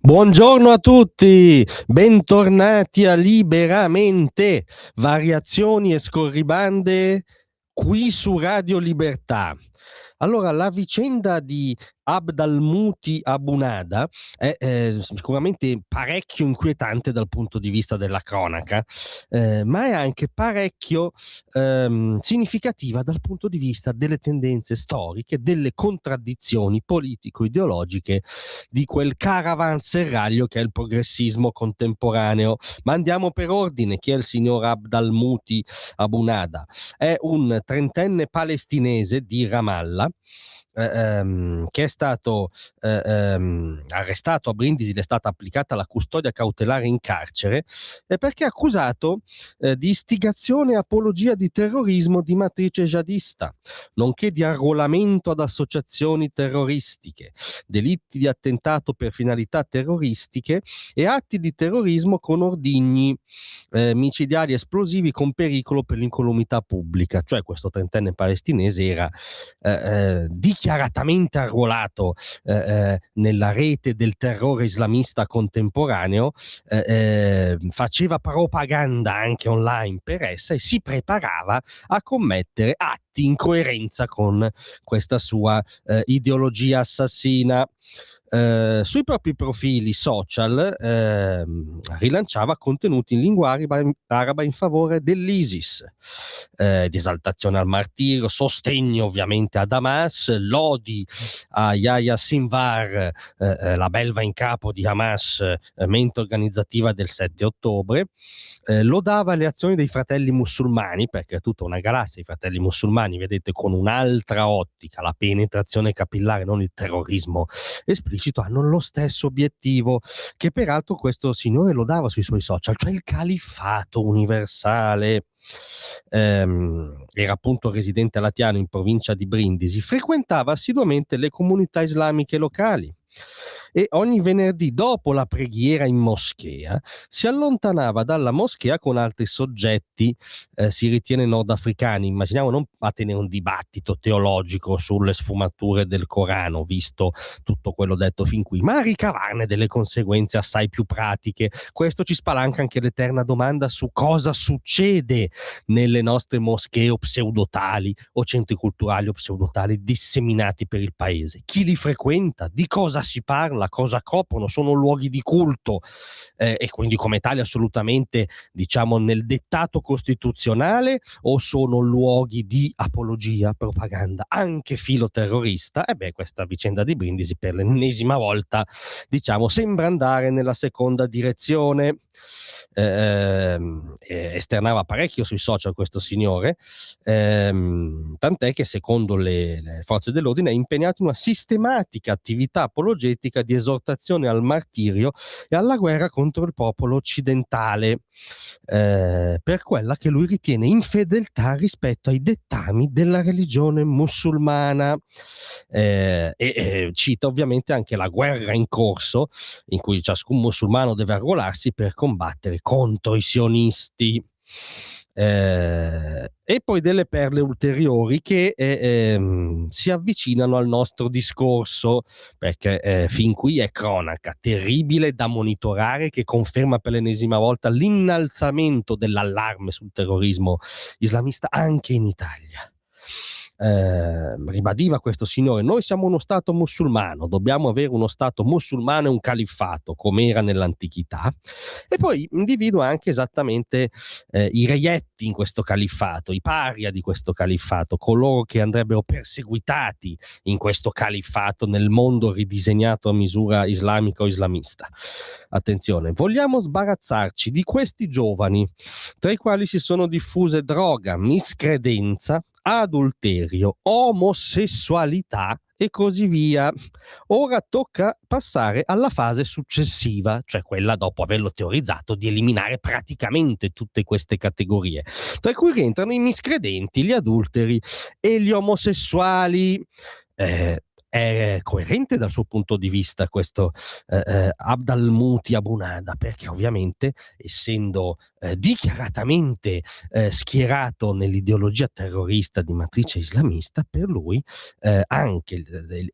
Buongiorno a tutti, bentornati a Liberamente, variazioni e scorribande qui su Radio Libertà. Allora, la vicenda di Abd al-Muti Abu Nada è sicuramente parecchio inquietante dal punto di vista della cronaca, ma è anche parecchio significativa dal punto di vista delle tendenze storiche, delle contraddizioni politico-ideologiche di quel caravanserraglio che è il progressismo contemporaneo. Ma andiamo per ordine. Chi è il signor Abd al-Muti Abu Nada? È un trentenne palestinese di Ramallah, che è stato arrestato a Brindisi. Le è stata applicata la custodia cautelare in carcere perché è accusato di istigazione e apologia di terrorismo di matrice jihadista, nonché di arruolamento ad associazioni terroristiche, delitti di attentato per finalità terroristiche e atti di terrorismo con ordigni micidiali esplosivi con pericolo per l'incolumità pubblica. Cioè questo trentenne palestinese era dichiaratamente arruolato nella rete del terrore islamista contemporaneo, faceva propaganda anche online per essa e si preparava a commettere atti in coerenza con questa sua ideologia assassina. Sui propri profili social rilanciava contenuti in lingua araba in favore dell'ISIS, di esaltazione al martirio, sostegno ovviamente a Hamas, lodi a Yahya Sinwar, la belva in capo di Hamas, mente organizzativa del 7 ottobre, lodava le azioni dei fratelli musulmani, perché è tutta una galassia di fratelli musulmani, vedete, con un'altra ottica, la penetrazione capillare, non il terrorismo esplicito, hanno lo stesso obiettivo, che peraltro questo signore lo dava sui suoi social, cioè il califfato universale. Era appunto residente a Latiano in provincia di Brindisi, frequentava assiduamente le comunità islamiche locali e ogni venerdì dopo la preghiera in moschea si allontanava dalla moschea con altri soggetti, si ritiene nordafricani. Immaginiamo non a tenere un dibattito teologico sulle sfumature del Corano, visto tutto quello detto fin qui, ma a ricavarne delle conseguenze assai più pratiche. Questo ci spalanca anche l'eterna domanda su cosa succede nelle nostre moschee o pseudotali o centri culturali o pseudotali disseminati per il paese. Chi li frequenta? Di cosa si parla? Cosa coprono? Sono luoghi di culto e quindi come tali assolutamente, diciamo, nel dettato costituzionale, o sono luoghi di apologia, propaganda, anche filoterrorista? Questa vicenda di Brindisi per l'ennesima volta, diciamo, sembra andare nella seconda direzione. Esternava parecchio sui social questo signore, tant'è che secondo le forze dell'ordine è impegnato in una sistematica attività apologetica di esortazione al martirio e alla guerra contro il popolo occidentale, per quella che lui ritiene infedeltà rispetto ai dettami della religione musulmana, e cita ovviamente anche la guerra in corso in cui ciascun musulmano deve arruolarsi per combattere contro i sionisti. E poi delle perle ulteriori che si avvicinano al nostro discorso, perché fin qui è cronaca terribile da monitorare, che conferma per l'ennesima volta l'innalzamento dell'allarme sul terrorismo islamista anche in Italia. Ribadiva questo signore: noi siamo uno stato musulmano, dobbiamo avere uno stato musulmano e un califfato come era nell'antichità, e poi individua anche esattamente i reietti in questo califfato, i paria di questo califfato, coloro che andrebbero perseguitati in questo califfato nel mondo ridisegnato a misura islamica o islamista. Attenzione, vogliamo sbarazzarci di questi giovani, tra i quali si sono diffuse droga, miscredenza, adulterio, omosessualità e così via. Ora tocca passare alla fase successiva, cioè quella dopo averlo teorizzato, di eliminare praticamente tutte queste categorie, tra cui rientrano i miscredenti, gli adulteri e gli omosessuali. è coerente dal suo punto di vista questo Abdalmuti Abu Nada, perché ovviamente essendo dichiaratamente schierato nell'ideologia terrorista di matrice islamista, per lui anche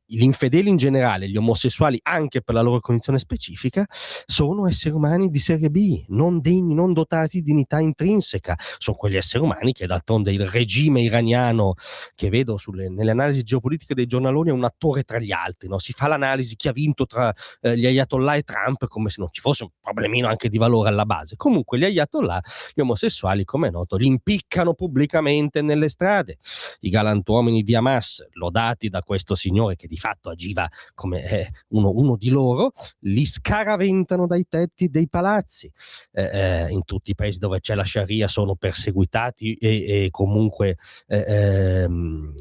gli infedeli in generale, gli omosessuali anche per la loro condizione specifica, sono esseri umani di serie B, non degni, non dotati di dignità intrinseca. Sono quegli esseri umani che d'altronde il regime iraniano, che vedo nelle analisi geopolitiche dei giornaloni, è un attore tra gli altri, no? Si fa l'analisi chi ha vinto tra gli ayatollah e Trump, come se non ci fosse un problemino anche di valore alla base. Comunque gli ayatollah, gli omosessuali, come è noto, li impiccano pubblicamente nelle strade. I galantuomini di Hamas, lodati da questo signore che di fatto agiva come uno di loro, li scaraventano dai tetti dei palazzi. In tutti i paesi dove c'è la Sharia sono perseguitati e comunque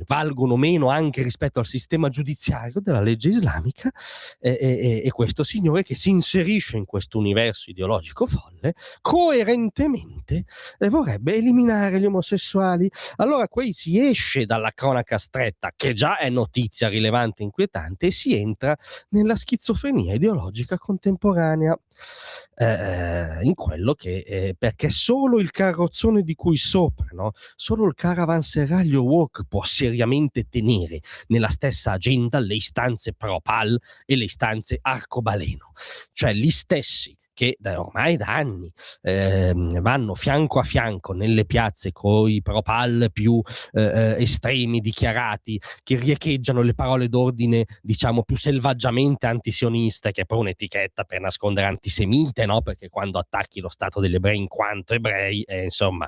valgono meno anche rispetto al sistema giudiziario della legge islamica, e questo signore che si inserisce in questo universo ideologico folle coerentemente vorrebbe eliminare gli omosessuali. Allora qui si esce dalla cronaca stretta, che già è notizia rilevante e inquietante, e si entra nella schizofrenia ideologica contemporanea, in quello che perché solo il carrozzone di cui sopra, no? Solo il caravanserraglio woke può seriamente tenere nella stessa agenda le istanze pro-PAL e le istanze arcobaleno, cioè gli stessi che ormai da anni vanno fianco a fianco nelle piazze coi pro-PAL più estremi dichiarati, che riecheggiano le parole d'ordine diciamo più selvaggiamente antisioniste, che è poi un'etichetta per nascondere antisemite, no? Perché quando attacchi lo Stato degli ebrei in quanto ebrei, insomma,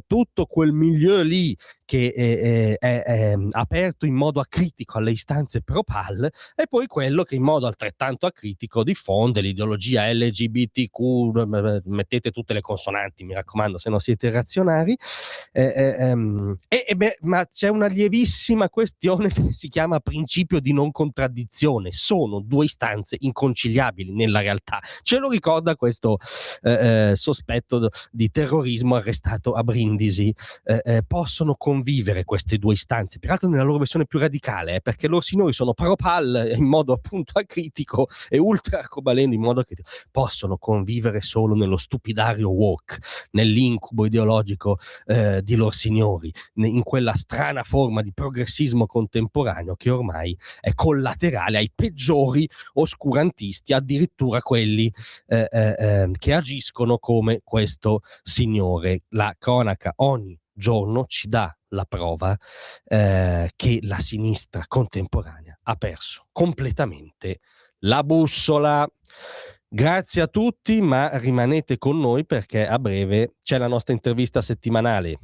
tutto quel milieu lì che è aperto in modo acritico alle istanze pro-PAL, e poi quello che in modo altrettanto acritico diffonde l'ideologia LGBTQ, mettete tutte le consonanti, mi raccomando, se no siete razionari, ma c'è una lievissima questione che si chiama principio di non contraddizione. Sono due istanze inconciliabili nella realtà. Ce lo ricorda questo sospetto di terrorismo arrestato a Brindisi. Possono convivere queste due istanze, peraltro nella loro versione più radicale, perché loro signori sono pro-PAL in modo appunto acritico e ultra arcobaleno in modo che possono convivere solo nello stupidario woke, nell'incubo ideologico di loro signori, in quella strana forma di progressismo contemporaneo che ormai è collaterale ai peggiori oscurantisti, addirittura quelli che agiscono come questo signore. La cronaca ogni giorno ci dà la prova che la sinistra contemporanea ha perso completamente la bussola. Grazie a tutti, ma rimanete con noi perché a breve c'è la nostra intervista settimanale.